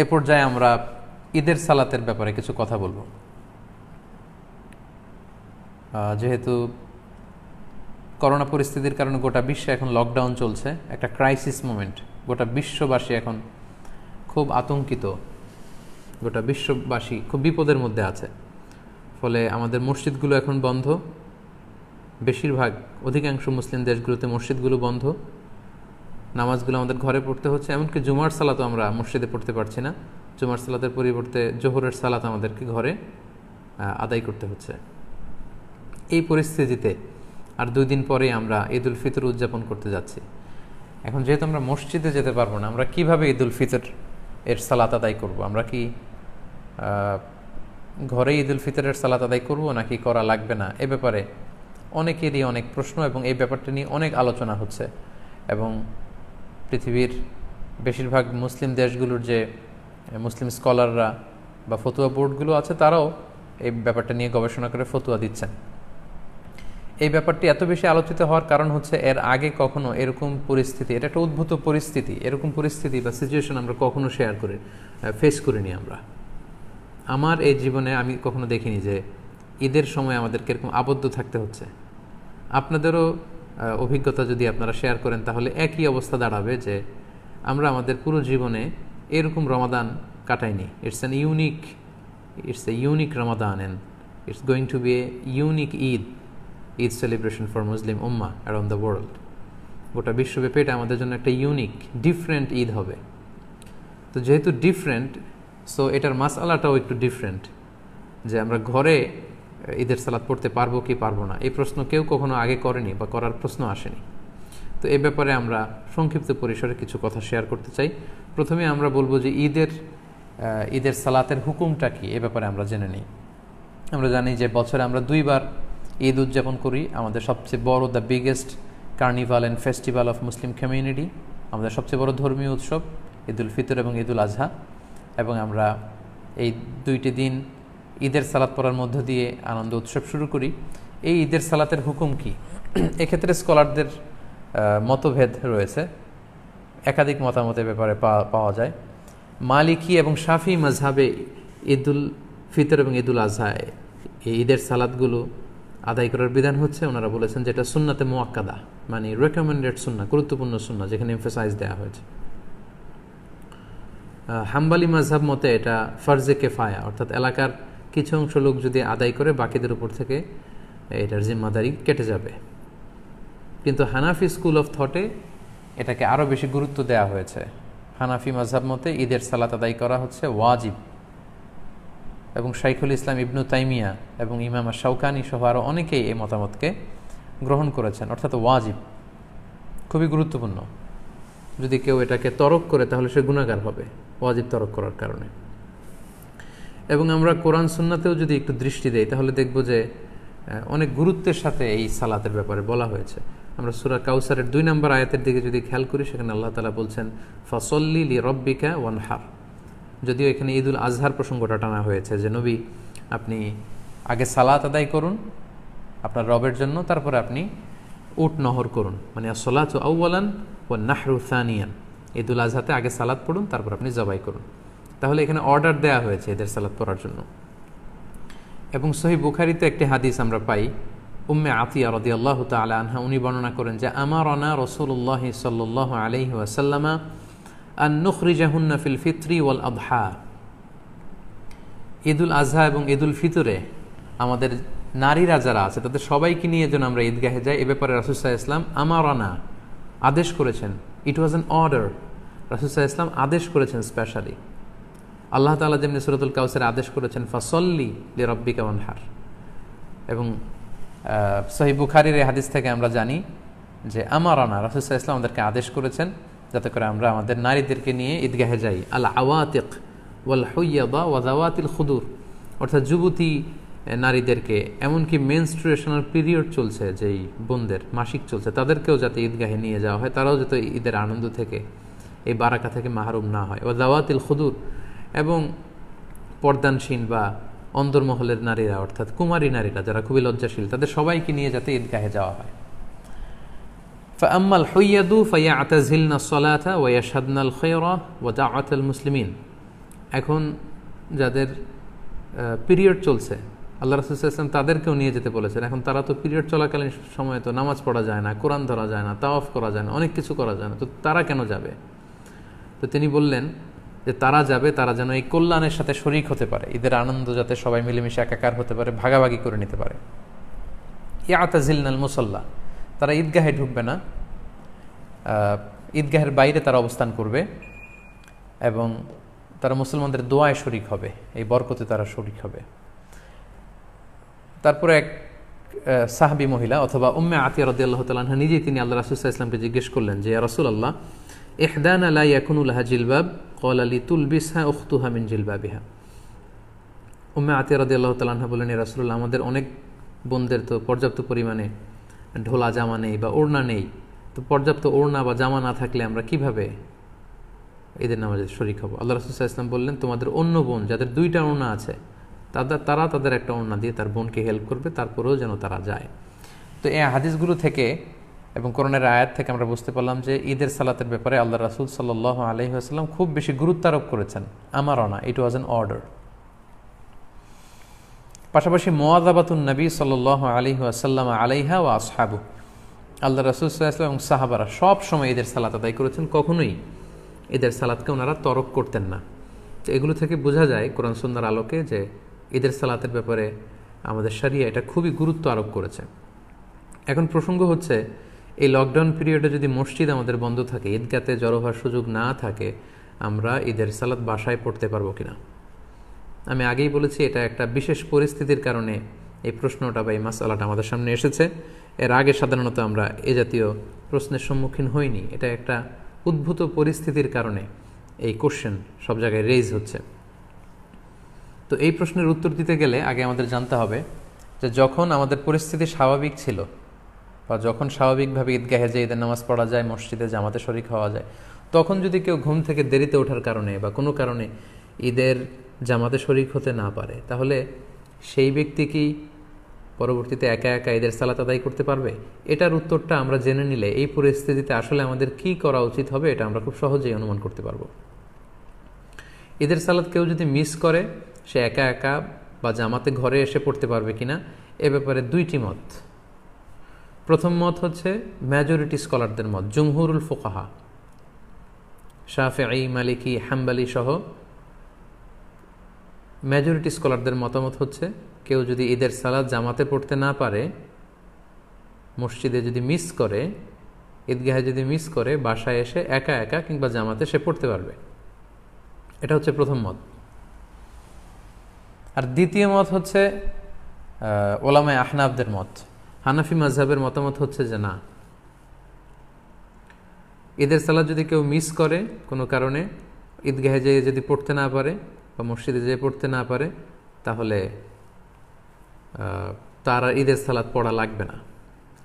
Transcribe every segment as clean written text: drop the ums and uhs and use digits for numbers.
এ পর্যায়ে আমরা ঈদের সালাতের ব্যাপারে কিছু কথা বলবো। যেহেতু করোনা পরিস্থিতির কারণে গোটা বিশ্বে এখন লকডাউন চলছে, একটা ক্রাইসিস মোমেন্ট, গোটা বিশ্ববাসী এখন খুব আতঙ্কিত, গোটা বিশ্ববাসী খুব বিপদের মধ্যে আছে। ফলে আমাদের মসজিদগুলো এখন বন্ধ, বেশিরভাগ অধিকাংশ মুসলিম দেশগুলোতে মসজিদগুলো বন্ধ, নামাজগুলো আমাদের ঘরে পড়তে হচ্ছে। এমনকি জুমার সালাতও আমরা মসজিদে পড়তে পারছি না, জুমার সালাতের পরিবর্তে জোহরের সালাত আমাদেরকে ঘরে আদায় করতে হচ্ছে। এই পরিস্থিতিতে আর 2 দিন পরে আমরা ঈদ উল ফিতর উদযাপন করতে যাচ্ছি। এখন যেহেতু আমরা মসজিদে যেতে পারবো না, আমরা কিভাবে ঈদ উল ফিতর এর সালাত আদায় করব? আমরা কি ঘরে ঈদ উল ফিতরের সালাত আদায় করব নাকি করা লাগবে না? এ ব্যাপারে অনেকেরই অনেক প্রশ্ন এবং এই ব্যাপারটা নিয়ে অনেক আলোচনা হচ্ছে। এবং পৃথিবীর বেশিরভাগ মুসলিম দেশগুলোর যে মুসলিম স্কলাররা বা ফতুয়া বোর্ডগুলো আছে, তারাও এই ব্যাপারটা নিয়ে গবেষণা করে ফতুয়া দিচ্ছেন। এই ব্যাপারটি এত বেশি আলোচিত হওয়ার কারণ হচ্ছে এর আগে কখনো এরকম পরিস্থিতি, এটা একটা উদ্ভূত পরিস্থিতি, এরকম পরিস্থিতি বা সিচুয়েশন আমরা কখনো ফেস করিনি। আমার এই জীবনে আমি কখনো দেখিনি যে ঈদের সময় আমাদেরকে এরকম আবদ্ধ থাকতে হচ্ছে। আপনাদেরও অভিজ্ঞতা যদি আপনারা শেয়ার করেন তাহলে একই অবস্থা দাঁড়াবে যে আমরা আমাদের পুরো জীবনে এরকম রমাদান কাটাইনি। It's a unique Ramadan and it's going to be a unique Eid celebration for Muslim ummah around the world. গোটা বিশ্বব্যাপী এটা আমাদের জন্য একটা ইউনিক ডিফারেন্ট ঈদ হবে। তো যেহেতু ডিফারেন্ট, সো এটার মাসআলাটাও একটু ডিফারেন্ট, যে আমরা ঘরে ঈদের সালাত পড়তে পারবো কি পারবো না, এই প্রশ্ন কেউ কখনো আগে করেনি বা করার প্রশ্ন আসেনি। তো এই ব্যাপারে আমরা সংক্ষিপ্ত পরিসরে কিছু কথা শেয়ার করতে চাই। প্রথমে আমরা বলবো যে ঈদের সালাতের হুকুমটা কি, এ ব্যাপারে আমরা জেনে নিই। আমরা জানি যে বছরে আমরা 2 বার ঈদ উদযাপন করি। আমাদের সবচেয়ে বড়, the biggest carnival and festival of Muslim community, আমাদের সবচেয়ে বড় ধর্মীয় উৎসব ঈদ উল ফিতর এবং ঈদ উল আজহা। এবং আমরা এই 2টি দিন ঈদের সালাত পড়ার মধ্য দিয়ে আনন্দ উৎসব শুরু করি। এই ঈদের সালাতের হুকুম কি, এক্ষেত্রে স্কলারদের মতভেদ রয়েছে, একাধিক মতামতের ব্যাপারে পাওয়া যায়। মালিকি এবং শাফি মাযহাবে ঈদ উল ফিতর এবং ঈদ উল আজহা এই ঈদের সালাতগুলো আদায় করার বিধান হচ্ছে, ওনারা বলেছেন যেটা সুন্নাতে মুআক্কাদা, মানে রেকমেন্ডেড সুন্নাহ, গুরুত্বপূর্ণ সুন্নাহ, যেখানে এমফাসাইজ দেওয়া হয়েছে। হাম্বালি মাযহাব মতে এটা ফরজে কেফায়া, অর্থাৎ এলাকার কিছু অংশ লোক যদি আদায় করে বাকিদের উপর থেকে এটার জিম্মাদারি কেটে যাবে। কিন্তু হানাফি স্কুল অফ থটে এটাকে আরও বেশি গুরুত্ব দেওয়া হয়েছে। হানাফি মাযহাব মতে ঈদের সালাত আদায় করা হচ্ছে ওয়াজিব, এবং শাইখুল ইসলাম ইবনু তাইমিয়া এবং ইমাম শাওকানি সহ আরও অনেকেই এই মতামতকে গ্রহণ করেছেন, অর্থাৎ ওয়াজিব, খুবই গুরুত্বপূর্ণ। যদি কেউ এটাকে তরক করে তাহলে সে গুনাহগার হবে ওয়াজিব তরক করার কারণে। এবং আমরা কোরআন সুন্নাতেও যদি একটু দৃষ্টি দেই তাহলে দেখব যে অনেক গুরুত্বের সাথে এই সালাতের ব্যাপারে বলা হয়েছে। আমরা সূরা কাউসারের 2 নম্বর আয়াতের দিকে যদি খেয়াল করি, সেখানে আল্লাহ তাআলা বলছেন ফাসল্লি লিরাব্বিকা ওয়ানহার। যদিও এখানে ঈদ উল আজহার প্রসঙ্গটা টানা হয়েছে যে নবী, আপনি আগে সালাত আদায় করুন আপনার রবের জন্য, তারপরে আপনি উট নহর করুন, মানে আসসালাতু আউওয়ালান ওয়ান নাহরু সানিয়ান। ঈদ উল আজহাতে আগে সালাত পড়ুন, তারপর আপনি জবাই করুন। তাহলে এখানে অর্ডার দেয়া হয়েছে ঈদের সালাত পড়ার জন্য। এবং সহিহ বুখারীতে একটি হাদিস আমরা পাই, উম্মে আতিয়া রাদিয়াল্লাহু তাআলা আনহা উনি বর্ণনা করেন যে আমারানা রাসূলুল্লাহ সাল্লাল্লাহু আলাইহি ওয়াসাল্লাম আন নুখরিজাহুন্না ফিল ফিত্রি ওয়াল আদহা। ঈদ উল আজহা এবং ঈদ উল ফিতরে আমাদের নারীরা যারা আছে তাদের সবাইকে নিয়ে যেন আমরা ঈদগাহে যাই, এ ব্যাপারে রাসূল সাল্লাল্লাহু আলাইহি ওয়াসাল্লাম আমারানা আদেশ করেছেন। ইট ওয়াজ অ্যান অর্ডার, রাসূল সাল্লাল্লাহু আলাইহি ওয়াসাল্লাম আদেশ করেছেন স্পেশালি। আল্লাহ তাআলা যেমনি সূরাতুল কাউসারে আদেশ করেছেন ফাসল্লি লিরাব্বিকা ওয়ানহার। এবং সহিহ বুখারীর এই হাদিস থেকে আমরা জানি যে আমারানা, রাসূল সাল্লাল্লাহু আলাইহি ওয়াসাল্লাম আমাদেরকে আদেশ করেছেন যাতে করে আমরা আমাদের নারীদেরকে নিয়ে ঈদগাহে যাই। আল আওয়াতিক ওয়াল হুইয়াদা ওয়া যাওয়াতিল খুদুর, অর্থাৎ যুবতী নারীদেরকে, এমনকি মেনস্ট্রুয়েশনাল পিরিয়ড চলছে, যেই বোনদের মাসিক চলছে, তাদেরকেও যাতে ঈদগাহে নিয়ে যাওয়া হয়, তারাও যাতে ঈদের আনন্দ থেকে, এই বারাকা থেকে মাহরুম না হয়। ওয়া যাওয়াতিল খুদুর, এবং পর্দানসীন বা অন্দরমহলের নারীরা, অর্থাৎ কুমারী নারীরা যারা খুবই লজ্জাশীল, তাদের সবাইকে নিয়ে যাতে ঈদগাহে যাওয়া হয়। ফাআম্মাল হুইয়াদু ফায়াতাযিলনা সলাতা ওয়া ইয়াশহাদনাল খায়রা ওয়া দাওয়াতাল মুসলিমিন। এখন যাদের পিরিয়ড চলছে, আল্লাহ রাসূল সাল্লাল্লাহু আলাইহি ওয়াসাল্লাম তাদেরকেও নিয়ে যেতে বলেছেন। এখন তারা তো পিরিয়ড চলাকালীন সময়ে তো নামাজ পড়া যায় না, কোরআন ধরা যায় না, তাওয়াফ করা যায় না, অনেক কিছু করা যায় না, তো তারা কেন যাবে? তো তিনি বললেন যে তারা যাবে, তারা যেন এই কল্যাণের সাথে শরীক হতে পারে, ঈদের আনন্দ যাতে সবাই মিলেমিশে একাকার হতে পারে, ভাগাভাগি করে নিতে পারে। ইয়াতাজিলনাল মুসাল্লা, তারা ঈদগাহে ঢুকবে না, ঈদগাহের বাইরে তারা অবস্থান করবে এবং তারা মুসলমানদের দোয়ায় শরীক হবে, এই বরকতে তারা শরীক হবে। তারপরে এক সাহাবী মহিলা অথবা উম্মে আতিয়া রাদিয়াল্লাহু তাআলা আনহা নিজেই তিনি আল্লাহ রাসূল সাল্লাল্লাহু আলাইহি ওয়াসাল্লামকে জিজ্ঞেস করলেন যে ইয়া রাসূলুল্লাহ, ইহদানা লা ইয়াকুনু লাহা জিলবাব ক্বালা লিতুলবিসহা উখতুহা মিন জিলবাবিহা। উম্মে আতিয়া রাদিয়াল্লাহু তাআলা আনহা বলেন, ইয়া রাসূলুল্লাহ, আমাদের অনেক বোনদের তো পর্যাপ্ত পরিমাণে ঢোলা জামা নেই বা ওড়না নেই, তো পর্যাপ্ত ওড়না বা জামা না থাকলে আমরা কিভাবে ঈদের নামাজে শরীক হব? আল্লাহ রাসূল সাল্লাল্লাহু আলাইহি ওয়াসাল্লাম বললেন, তোমাদের অন্য বোন যাদের দুইটা ওড়না আছে তারা তাদের একটা ওড়না দিয়ে তার বোনকে হেল্প করবে, তারপরেও যেন তারা যায়। তো এই হাদিসগুলো থেকে এবং কোরআনের আয়াত থেকে আমরা বুঝতে পারলাম যে ঈদের সালাতের ব্যাপারে আল্লাহ রাসূল সাল্লাল্লাহু আলাইহি ওয়াসাল্লাম খুব বেশি গুরুত্ব আরোপ করেছেন। আমারও না, ইট ওয়াজ অ্যান অর্ডার। পাশাপাশি মুওয়াযাবাতুন নবী সাল্লাল্লাহু আলাইহি ওয়াসাল্লাম আলাইহা ওয়া আসহাবু, আল্লাহ রাসূল সাল্লাল্লাহু আলাইহি ওয়াসাল্লাম এবং সাহাবারা সব সময় ঈদের সালাত আদায় করেছেন, কখনোই ঈদের সালাতকে ওনারা তরক করতেন না। তো এগুলো থেকে বোঝা যায় কোরআন সুন্নাহর আলোকে যে ঈদের সালাতের ব্যাপারে আমাদের শরিয়া এটা খুবই গুরুত্ব আরোপ করেছে। এখন প্রসঙ্গ হচ্ছে, এই লকডাউন পিরিয়ডে যদি মসজিদ আমাদের বন্ধ থাকে, ঈদগাতে জড়ো হওয়ার সুযোগ না থাকে, আমরা ঈদের সালাত বাসায় পড়তে পারবো কিনা? আমি আগেই বলেছি এটা একটা বিশেষ পরিস্থিতির কারণে এই প্রশ্নটা বা এই মাসআলাটা আমাদের সামনে এসেছে। এর আগে সাধারণত আমরা এ জাতীয় প্রশ্নের সম্মুখীন হইনি। এটা একটা উদ্ভূত পরিস্থিতির কারণে এই কোশ্চেন সব জায়গায় রেইজ হচ্ছে। তো এই প্রশ্নের উত্তর দিতে গেলে আগে আমাদের জানতে হবে যে যখন আমাদের পরিস্থিতি স্বাভাবিক ছিল বা যখন স্বাভাবিকভাবে ঈদগাহে যে ঈদের নামাজ পড়া যায়, মসজিদে জামাতে শরীক হওয়া যায়, তখন যদি কেউ ঘুম থেকে দেরিতে ওঠার কারণে বা কোনো কারণে ঈদের জামাতে শরীক হতে না পারে, তাহলে সেই ব্যক্তি কি পরবর্তীতে একা একা ঈদের সালাত আদায় করতে পারবে? এটার উত্তরটা আমরা জেনে নিলে এই পরিস্থিতিতে আসলে আমাদের কি করা উচিত হবে এটা আমরা খুব সহজেই অনুমান করতে পারবো। ঈদের সালাত কেউ যদি মিস করে, সে একা একা বা জামাতে ঘরে এসে পড়তে পারবে কিনা, এ ব্যাপারে দুইটি মত। প্রথম মত হচ্ছে মেজরিটি স্কলারদের মত, জুমহুরুল ফুকাহা, শাফিঈ, মালিকি, হাম্বলি সহ মেজরিটি স্কলারদের মতামত হচ্ছে কেউ যদি ঈদের সালাত জামাতে পড়তে না পারে, মসজিদে যদি মিস করে, ঈদগাহে যদি মিস করে, বাসায় এসে একা একা কিংবা জামাতে সে পড়তে পারবে। এটা হচ্ছে প্রথম মত। আর দ্বিতীয় মত হচ্ছে ওলামায়ে আহনাফদের মত। হানাফি মাযহাবের মতামত হচ্ছে যে না, ঈদের সালাত যদি কেউ মিস করে কোনো কারণে, ঈদগাহে যেয়ে যদি পড়তে না পারে বা মসজিদে যেয়ে পড়তে না পারে, তাহলে তার আর ঈদের সালাত পড়া লাগবে না।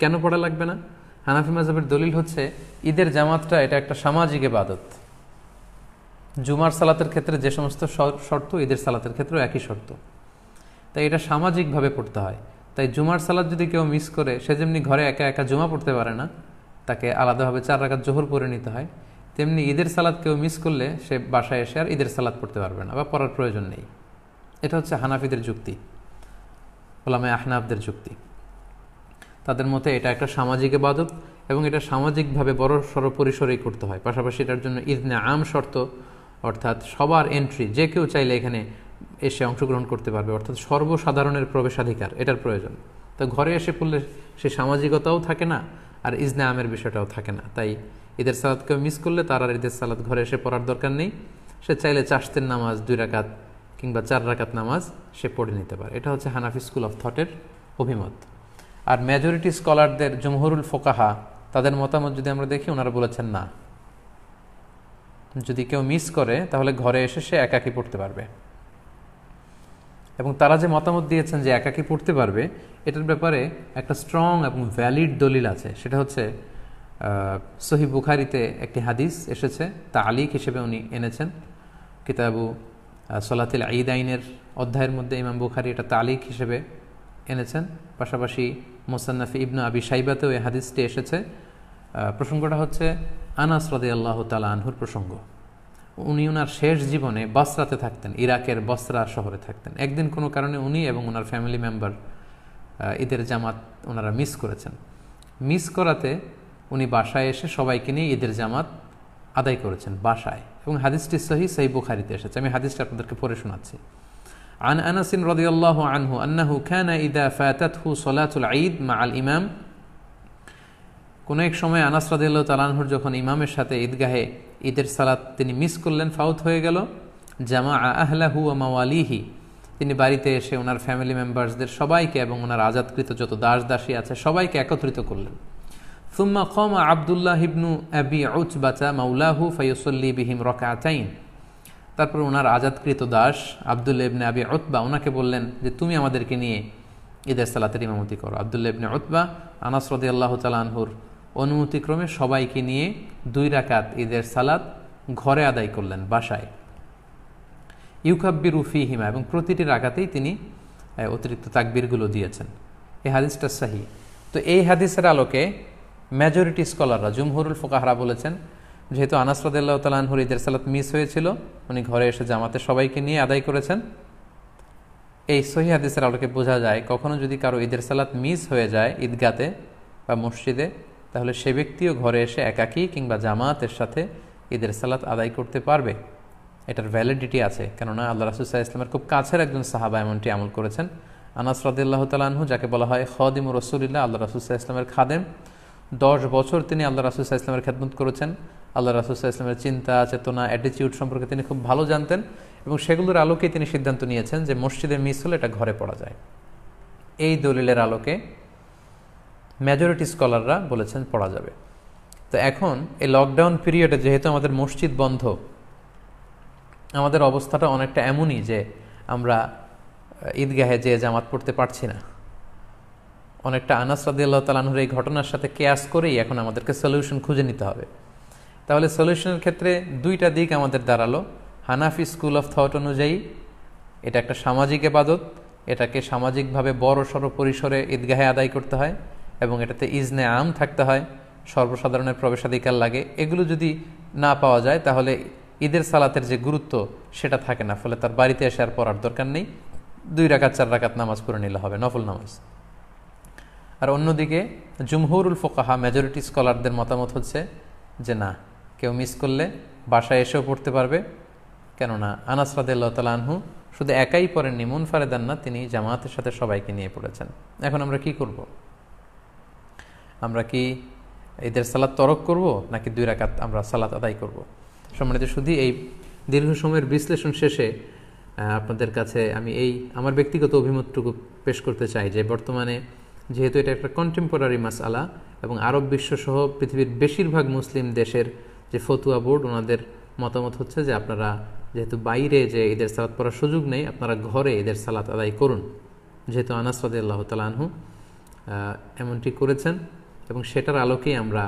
কেন পড়া লাগবে না? হানাফি মাযহাবের দলিল হচ্ছে ঈদের জামাতটা এটা একটা সামাজিক ইবাদত। জুমার সালাতের ক্ষেত্রে যে সমস্ত শর্ত, ঈদের সালাতের ক্ষেত্রেও একই শর্ত, তাই এটা সামাজিকভাবে পড়তে হয়। তাই জুমার সালাত যদি কেউ মিস করে, সে যেমনি ঘরে একা একা জুমা পড়তে পারে না, তাকে আলাদাভাবে 4 রাকাত জোহর পড়ে নিতে হয়, তেমনি ঈদের সালাত কেউ মিস করলে সে বাসায় এসে আর ঈদের সালাত পড়তে পারবে না বা পড়ার প্রয়োজন নেই। এটা হচ্ছে হানাফিদের যুক্তি, ওলামায়ে আহনাফদের যুক্তি। তাদের মতে এটা একটা সামাজিক ইবাদত এবং এটা সামাজিকভাবে বড় সড় পরিসরেই করতে হয়। পাশাপাশি এটার জন্য ইজনে আম শর্ত, অর্থাৎ সবার এন্ট্রি, যে কেউ চাইলে এখানে এসে অংশগ্রহণ করতে পারবে, অর্থাৎ সর্বসাধারণের প্রবেশাধিকার, এটার প্রয়োজন। তো ঘরে এসে পড়লে সে সামাজিকতাও থাকে না আর ইজনে আমের বিষয়টাও থাকে না। তাই ঈদের সালাতকে মিস করলে তার আর ঈদের সালাত ঘরে এসে পড়ার দরকার নেই। সে চাইলে চাশতের নামাজ 2 রাকাত কিংবা 4 রাকাত নামাজ সে পড়ে নিতে পারে। এটা হচ্ছে হানাফি স্কুল অফ থটের অভিমত। আর মেজরিটি স্কলারদের, জমহুরুল ফুকাহা, তাদের মতামত যদি আমরা দেখি, ওনারা বলেছেন না, যদি কেউ মিস করে তাহলে ঘরে এসে সে একাকী পড়তে পারবে। এবং তারা যে মতামত দিয়েছেন যে একাকী পড়তে পারবে, এটার ব্যাপারে একটা স্ট্রং এবং ভ্যালিড দলিল আছে। সেটা হচ্ছে সহিহ বুখারীতে একটি হাদিস এসেছে, তালিক হিসেবে উনি এনেছেন কিতাবু সলাতিল ঈদাইনের অধ্যায়ের মধ্যে। ইমাম বুখারী এটা তালিক হিসেবে এনেছেন। পাশাপাশি মুসান্নাফে ইবনু আবি শাইবাতেও এই হাদিসটি এসেছে। প্রসঙ্গটা হচ্ছে আনাস রাদিয়াল্লাহু তাআলা আনহুর প্রসঙ্গ। উনি ওনার শেষ জীবনে বসরাতে থাকতেন, ইরাকের বসরা শহরে থাকতেন। একদিন কোনো কারণে উনি এবং ওনার ফ্যামিলি মেম্বার ঈদের জামাত ওনারা মিস করেছেন। মিস করাতে উনি বাসায় এসে সবাইকে নিয়ে ঈদের জামাত আদায় করেছেন বাসায়, এবং হাদিসটি সহিহ বুখারীতে এসেছে। আমি হাদিসটা আপনাদেরকে পড়ে শোনাচ্ছি। عن أنس رضي الله عنه أنه كان إذا فاتته صلاة العيد مع الإمام কোন এক সময় আনাস রাদিয়াল্লাহু তাআলা আনহুর যখন ইমামের সাথে ঈদগাহে ঈদের সালাত তিনি মিস করলেন, ফাউত হয়ে গেল, জামাআ আহলাহু ওয়া মাওয়ালিহি, তিনি বাড়িতে এসে ওনার ফ্যামিলি মেম্বার্সদের সবাইকে এবং ওনার আজাদকৃত যত দাস দাসী আছে সবাইকে একত্রিত করলেন। সুম্মা কামা আব্দুল্লাহ ইবনু আবি উতবাতা মাওলাহু ফায়ুসাল্লি বিহিম রাকাতাইন, তারপর ওনার আজাদকৃত দাস আব্দুল্লাহ ইবনে আবি উতবা ওনাকে বললেন যে তুমি আমাদেরকে নিয়ে ঈদের সালাতের ইমামতি করো। আব্দুল্লাহ ইবনে উতবা আনাস রাদিয়াল্লাহু তাআলা আনহুর অনুমতিক্রমে সবাইকে নিয়ে 2 রাকাত ঈদের সালাত ঘরে আদায় করলেন বাসায়। ইউকাব্বিরু ফীহিমা, এবং প্রতিটি রাকাতেই তিনি অতিরিক্ত তাকবীরগুলো দিয়েছেন। এই হাদিসটা সহিহ। তো এই হাদিসের আলোকে মেজরিটি স্কলাররা, জুমহুরুল ফুকাহারা বলেছেন, যেহেতু আনাস রাদিয়াল্লাহু তাআলা আনহুর ঈদের সালাত মিস হয়েছিল, উনি ঘরে এসে জামাতে সবাইকে নিয়ে আদায় করেছেন। এই সহিহ হাদিসের আলোকে বোঝা যায় কখনো যদি কারো ঈদের সালাত মিস হয়ে যায় ঈদগাতে বা মসজিদে, তাহলে সে ব্যক্তিও ঘরে এসে একাকী কিংবা জামাতের সাথে ঈদের সালাত আদায় করতে পারবে। এটার ভ্যালিডিটি আছে, কেননা আল্লাহ রাসূল সাল্লাল্লাহু আলাইহি ওয়াসাল্লামের খুব কাছের একজন সাহাবা এমনটি আমল করেছেন। আনাস রাদিয়াল্লাহু তাআলা আনহু, যাকে বলা হয় খাদিমুর রাসূলিল্লাহ, আল্লাহ রাসূল সাল্লাল্লাহু আলাইহি ওয়াসাল্লামের খাদেম, 10 বছর তিনি আল্লাহ রাসূল সাল্লাল্লাহু আলাইহি ওয়াসাল্লামের খেদমত করেছেন। আল্লাহ রাসূল সাল্লাল্লাহু আলাইহি ওয়াসাল্লামের চিন্তা, চেতনা, অ্যাটিটিউড সম্পর্কে তিনি খুব ভালো জানতেন, এবং সেগুলোর আলোকেই তিনি সিদ্ধান্ত নিয়েছেন যে মসজিদে মিস হলে এটা ঘরে পড়া যায়। এই দলিলের আলোকে মেজরিটি স্কলাররা বলেছেন পড়া যাবে। তো এখন এই লকডাউন পিরিয়ডে যেহেতু আমাদের মসজিদ বন্ধ, আমাদের অবস্থাটা অনেকটা এমনই যে আমরা ঈদগাহে যে জামাত পড়তে পারছি না। অনেকটা আনাস রাদিয়াল্লাহু তাআলা আনহুর এই ঘটনার সাথে কেয়াস করেই এখন আমাদেরকে সলিউশন খুঁজে নিতে হবে। তাহলে সলিউশনের ক্ষেত্রে 2টা দিক আমাদের দাঁড়ালো। হানাফি স্কুল অফ থট অনুযায়ী এটা একটা সামাজিক ইবাদত, এটাকে সামাজিকভাবে বড় সড় পরিসরে ঈদগাহে আদায় করতে হয়, এবং এটাতে ইজনে আম থাকতে হয়, সর্বসাধারণের প্রবেশাধিকার লাগে। এগুলো যদি না পাওয়া যায় তাহলে ঈদের সালাতের যে গুরুত্ব সেটা থাকে না, ফলে তার বাড়িতে এসে আর পড়ার দরকার নেই, 2 রাকাত 4 রাকাত নামাজ পড়ে নিলে হবে, নফল নামাজ। আর অন্যদিকে জুমহুরুল ফুকাহা, মেজরিটি স্কলারদের মতামত হচ্ছে যে না, কেউ মিস করলে বাসায় এসেও পড়তে পারবে, কেননা আনাস রাদিয়াল্লাহু তাআলা আনহু শুধু একাই পড়েননি, মুনফারিদান না, তিনি জামাতের সাথে সবাইকে নিয়ে পড়েছেন। এখন আমরা কি করব? আমরা কি ঈদের সালাত তরক করব, নাকি 2 রাকাত আমরা সালাত আদায় করব? সম্মানিত শুধু এই দীর্ঘ সময়ের বিশ্লেষণ শেষে আপনাদের কাছে আমি আমার ব্যক্তিগত অভিমতটুকু পেশ করতে চাই যে বর্তমানে যেহেতু এটা একটা কন্টেম্পোরারি মাসআলা, এবং আরব বিশ্বসহ পৃথিবীর বেশিরভাগ মুসলিম দেশের যে ফতুয়া বোর্ড, ওনাদের মতামত হচ্ছে যে আপনারা যেহেতু বাইরে যে ঈদের সালাত পড়ার সুযোগ নেই, আপনারা ঘরে ঈদের সালাত আদায় করুন। যেহেতু আনাস রাদিয়াল্লাহু তাআলা আনহু এমনটি করেছেন, এবং সেটার আলোকেই আমরা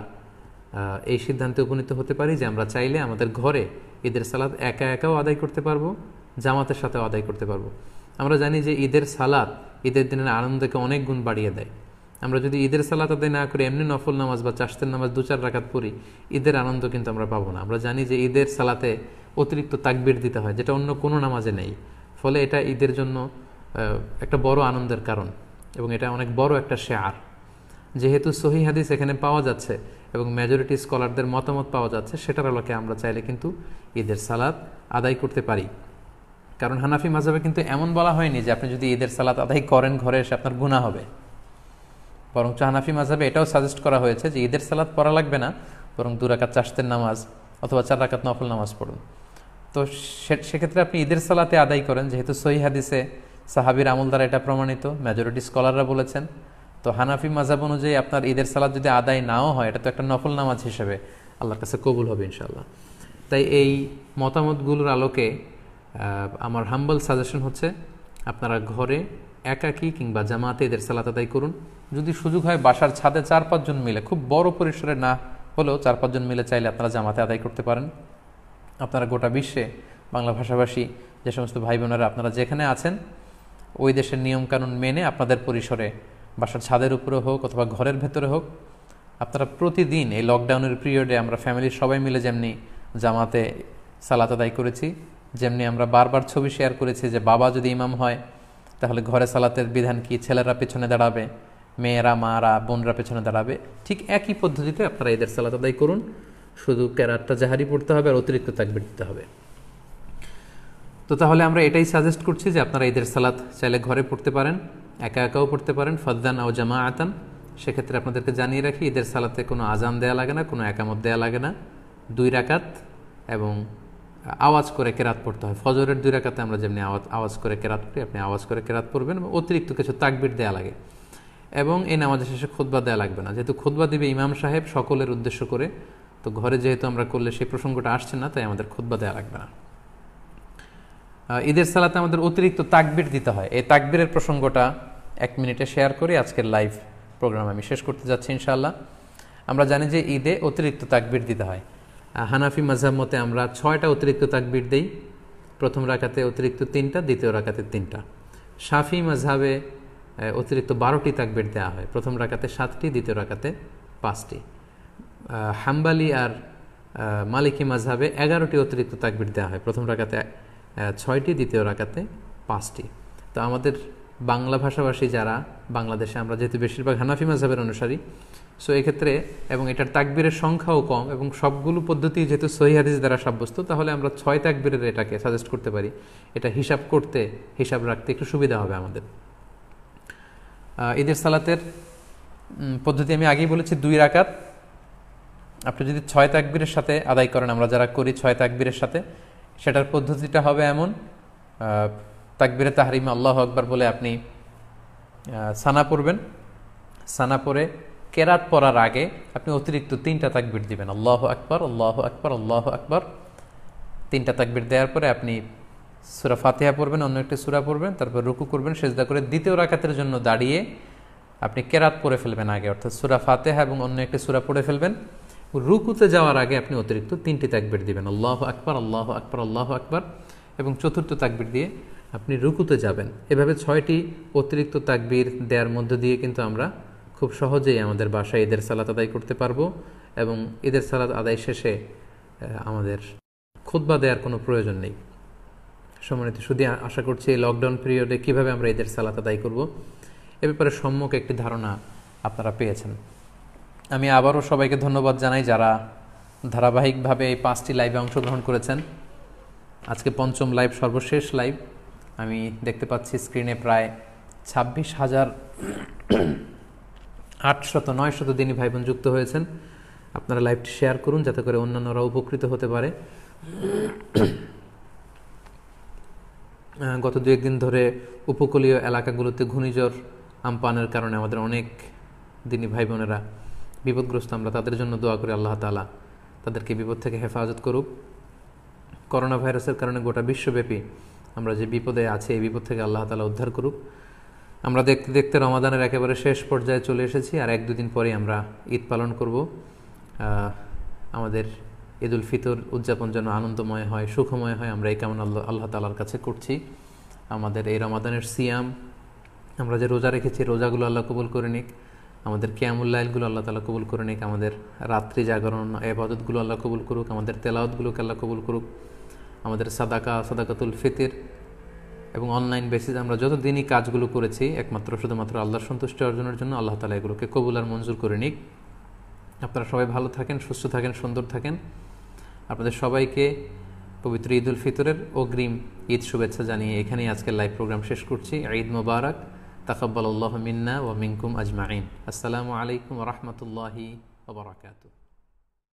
এই সিদ্ধান্তে উপনীত হতে পারি যে আমরা চাইলে আমাদের ঘরে ঈদের সালাত একা একাও আদায় করতে পারবো, জামাতের সাথেও আদায় করতে পারবো। আমরা জানি যে ঈদের সালাত ঈদের দিনের আনন্দকে অনেক গুণ বাড়িয়ে দেয়। আমরা যদি ঈদের সালাত আদায় না করে এমনি নফল নামাজ বা চাশতের নামাজ 2-4 রাকাত পড়ি, ঈদের আনন্দ কিন্তু আমরা পাবো না। আমরা জানি যে ঈদের সালাতে অতিরিক্ত তাকবীর দিতে হয়, যেটা অন্য কোনো নামাজে নেই, ফলে এটা ঈদের জন্য একটা বড় আনন্দের কারণ, এবং এটা অনেক বড় একটা শেয়ার। যেহেতু সহিহ হাদিস এখানে পাওয়া যাচ্ছে এবং মেজরিটি স্কলারদের মতামত পাওয়া যাচ্ছে, সেটার আলোকে আমরা চাইলে কিন্তু ঈদের সালাত আদায় করতে পারি। কারণ হানাফি মাযহাবে কিন্তু এমন বলা হয়নি যে আপনি যদি ঈদের সালাত আদায় করেন ঘরে এসে আপনার গুনাহ হবে, বরং হানাফি মাযহাবে এটাও সাজেস্ট করা হয়েছে যে ঈদের সালাত পড়া লাগবে না, বরং 2 রাকাত চাশতের নামাজ অথবা 4 রাকাত নফল নামাজ পড়ুন। তো সেক্ষেত্রে আপনি ঈদের সালাতে আদায় করেন, যেহেতু সহিহ হাদিসে সাহাবীর আমল দ্বারা এটা প্রমাণিত, মেজরিটি স্কলাররা বলেছেন। তো হানাফি মাযহাব অনুযায়ী আপনার ঈদের সালাত যদি আদায় নাও হয়, এটা তো একটা নফল নামাজ হিসেবে আল্লাহর কাছে কবুল হবে ইনশাআল্লাহ। তাই এই মতামতগুলোর আলোকে আমার হাম্বল সাজেশন হচ্ছে আপনারা ঘরে একাকী কিংবা জামাতে ঈদের সালাত আদায় করুন। যদি সুযোগ হয় বাসার ছাদে 4-5 জন মিলে, খুব বড় পরিসরে না হলেও 4-5 জন মিলে চাইলে আপনারা জামাতে আদায় করতে পারেন। আপনারা গোটা বিশ্বে বাংলা ভাষাভাষী যে সমস্ত ভাই বোনেরা আপনারা যেখানে আছেন, ওই দেশের নিয়মকানুন মেনে আপনাদের পরিসরে বাসার ছাদের উপরে হোক অথবা ঘরের ভেতরে হোক, আপনারা প্রতিদিন এই লকডাউনের পিরিয়ডে আমরা ফ্যামিলির সবাই মিলে যেমনি জামাতে সালাত আদায় করেছি, যেমনি আমরা বারবার ছবি শেয়ার করেছি যে বাবা যদি ইমাম হয় তাহলে ঘরে সালাতের বিধান কি, ছেলেরা পেছনে দাঁড়াবে, মেয়েরা, মারা, বোনরা পেছনে দাঁড়াবে। ঠিক একই পদ্ধতিতে আপনারা ঈদের সালাত আদায় করুন, শুধু কেরাতটা জাহারি পড়তে হবে আর অতিরিক্ত তাকবীর দিতে হবে। তো তাহলে আমরা এটাই সাজেস্ট করছি যে আপনারা ঈদের সালাত চাইলে ঘরে পড়তে পারেন, একা একাও পড়তে পারেন, ফাদ্দান আও জামাআতান। সেক্ষেত্রে আপনাদেরকে জানিয়ে রাখি, ঈদের সালাতে কোনো আজান দেয়া লাগে না, কোনো একামত দেয়া লাগে না, 2 রাকাত এবং আওয়াজ করে কেরাত পড়তে হয়। ফজরের 2 রাকাতে আমরা যেমনি আওয়াজ করে কেরাত পড়ি, আপনি আওয়াজ করে কেরাত পড়বেন এবং অতিরিক্ত কিছু তাকবীর দেয়া লাগে। এবং এই নামাজের শেষে খুতবা দেয়া লাগবে না, যেহেতু খুতবা দিবে ইমাম সাহেব সকলের উদ্দেশ্য করে, তো ঘরে যেহেতু আমরা করলে সেই প্রসঙ্গটা আসছে না, তাই আমাদের খুতবা দেয়া লাগবে না। ঈদের সালাতে আমাদের অতিরিক্ত তাকবীর দিতে হয়। এই তাকবীরের প্রসঙ্গটা 1 মিনিটে শেয়ার করে আজকের লাইভ প্রোগ্রাম আমি শেষ করতে যাচ্ছি ইনশাআল্লাহ। আমরা জানি যে ঈদে অতিরিক্ত তাকবীর দিতে হয়। হানাফি মাযহাব মতে আমরা 6টা অতিরিক্ত তাকবীর দেই, প্রথম রাকাতে অতিরিক্ত 3টা, দ্বিতীয় রাকাতে 3টা। শাফি মাযহাবে অতিরিক্ত 12টি তাকবীর দেওয়া হয়, প্রথম রাকাতে 7টি, দ্বিতীয় রাকাতে 5টি। হাম্বালি আর মালিকি মাযহাবে 11টি অতিরিক্ত তাকবীর দেওয়া হয়, প্রথম রাকাতে 6টি, দ্বিতীয় রাকাতে 5টি। তো আমাদের বাংলা ভাষাভাষী যারা, বাংলাদেশে আমরা যেহেতু বেশিরভাগ হানাফি মাযহাবের অনুসারী, সো এক্ষেত্রে এবং এটার তাকবীরের সংখ্যাও কম এবং সবগুলো পদ্ধতি যেহেতু সহিহ হাদিস দ্বারা সাব্যস্ত, তাহলে আমরা 6 তাকবীরের এটাকে সাজেস্ট করতে পারি। এটা হিসাব রাখতে একটু সুবিধা হবে আমাদের। ঈদের সালাতের পদ্ধতি আমি আগেই বলেছি, 2 রাকাত। আপনি যদি 6 তাকবীরের সাথে আদায় করেন, আমরা যারা করি 6 তাকবীরের সাথে, সেটার পদ্ধতিটা হবে এমন: তাকবীরে তাহরিমে আল্লাহু আকবার বলে আপনি সানা পড়বেন, সানা পড়ে কেরাত পড়ার আগে আপনি অতিরিক্ত 3টা তাকবীর দিবেন, আল্লাহু আকবার, আল্লাহু আকবার, আল্লাহু আকবার। 3টা তাকবীর দেওয়ার পরে আপনি সূরা ফাতিহা পড়বেন, অন্য একটি সূরা পড়বেন, তারপর রুকু করবেন, সিজদা করে দ্বিতীয় রাকাতের জন্য দাঁড়িয়ে আপনি কেরাত পড়ে ফেলবেন আগে, অর্থাৎ সূরা ফাতিহা এবং অন্য একটি সূরা পড়ে ফেলবেন। রুকুতে যাওয়ার আগে আপনি অতিরিক্ত 3টি তাকবীর দিবেন, আল্লাহু আকবার, আল্লাহু আকবার, আল্লাহু আকবার, এবং চতুর্থ তাকবীর দিয়ে আপনি রুকুতে যাবেন। এভাবে 6টি অতিরিক্ত তাকবীর দেওয়ার মধ্য দিয়ে কিন্তু আমরা খুব সহজেই আমাদের বাসায় ঈদের সালাত আদায় করতে পারবো এবং ঈদের সালাত আদায় শেষে আমাদের খুতবা দেওয়ার কোনো প্রয়োজন নেই। সম্মানিত শুধু আশা করছি এই লকডাউন পিরিয়ডে কীভাবে আমরা ঈদের সালাত আদায় করব এ ব্যাপারে সম্যক একটি ধারণা আপনারা পেয়েছেন। আমি আবারও সবাইকে ধন্যবাদ জানাই যারা ধারাবাহিকভাবে এই 5টি লাইভে অংশগ্রহণ করেছেন। আজকে 5ম লাইভ, সর্বশেষ লাইভ। আমি দেখতে পাচ্ছি স্ক্রিনে প্রায় 26,800-900 দিনী ভাই বোন যুক্ত হয়েছেন। আপনারা লাইভটি শেয়ার করুন যাতে করে অন্যান্যরা উপকৃত হতে পারে। গত 2-1 দিন ধরে উপকূলীয় এলাকাগুলোতে ঘূর্ণিঝড় আমপানের কারণে আমাদের অনেক দিনী ভাই বোনেরা বিপদগ্রস্ত। আমরা তাদের জন্য দোয়া করি আল্লাহ তাআলা তাদেরকে বিপদ থেকে হেফাজত করুক। করোনা ভাইরাসের কারণে গোটা বিশ্বব্যাপী আমরা যে বিপদে আছি, এই বিপদ থেকে আল্লাহ তাআলা উদ্ধার করুক। আমরা দেখতে দেখতে রমাদানের একেবারে শেষ পর্যায়ে চলে এসেছি, আর 1-2 দিন পরে আমরা ঈদ পালন করব। আমাদের ঈদুল ফিতর উদযাপন যেন আনন্দময় হয়, সুখময় হয়, আমরা এই কামনা আল্লাহ তাআলার কাছে করছি। আমাদের এই রমাদানের সিয়াম, আমরা যে রোজা রেখেছি, রোজাগুলো আল্লাহ কবুল করে নিক। আমাদের কিয়ামুল লাইলগুলো আল্লাহ তাআলা কবুল করে নিক। আমাদের রাত্রি জাগরণ ইবাদতগুলো আল্লাহ কবুল করুক। আমাদের তেলাওয়াতগুলোকে আল্লাহ কবুল করুক। আমাদের সাদাকাতুল ফিতর এবং অনলাইন বেসিস আমরা যত দিনই কাজগুলো করেছি শুধুমাত্র আল্লাহর সন্তুষ্টি অর্জনের জন্য, আল্লাহ তাআলা এগুলোকে কবুল আর মঞ্জুর করে নিক। আপনারা সবাই ভালো থাকেন, সুস্থ থাকেন, সুন্দর থাকেন। আপনাদের সবাইকে পবিত্র ঈদুল ফিতরের অগ্রিম ঈদ শুভেচ্ছা জানিয়ে এখানেই আজকের লাইভ প্রোগ্রাম শেষ করছি। ঈদ মুবারক, তাকাব্বালাল্লাহু মিন্না ওয়া মিনকুম আজমাইন। আসসালামু আলাইকুম ওয়া রাহমাতুল্লাহি ওয়া বারাকাতুহু।